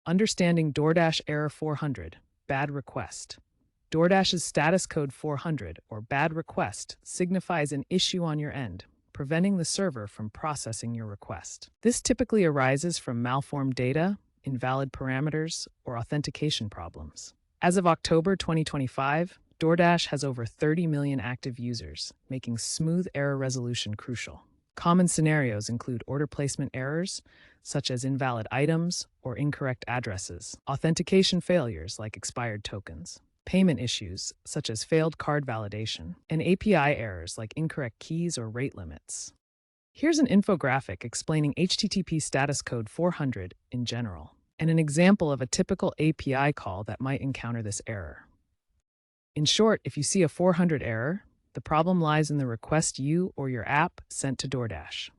Understanding DoorDash Error 400, Bad Request. DoorDash's status code 400, or bad request, signifies an issue on your end, preventing the server from processing your request. This typically arises from malformed data, invalid parameters, or authentication problems. As of October 2025, DoorDash has over 30 million active users, making smooth error resolution crucial. Common scenarios include order placement errors, such as invalid items or incorrect addresses, authentication failures like expired tokens, payment issues such as failed card validation, and API errors like incorrect keys or rate limits. Here's an infographic explaining HTTP status code 400 in general, and an example of a typical API call that might encounter this error. In short, if you see a 400 error, the problem lies in the request you or your app sent to DoorDash.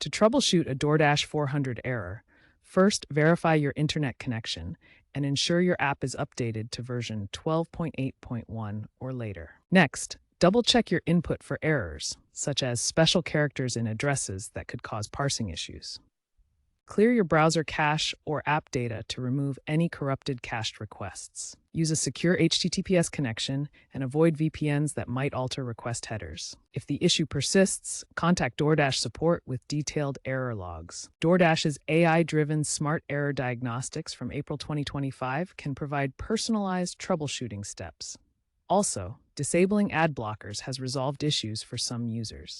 To troubleshoot a DoorDash 400 error, first verify your internet connection and ensure your app is updated to version 12.8.1 or later. Next, double-check your input for errors, such as special characters in addresses that could cause parsing issues. Clear your browser cache or app data to remove any corrupted cached requests. Use a secure HTTPS connection and avoid VPNs that might alter request headers. If the issue persists, contact DoorDash support with detailed error logs. DoorDash's AI-driven smart error diagnostics from April 2025 can provide personalized troubleshooting steps. Also, disabling ad blockers has resolved issues for some users.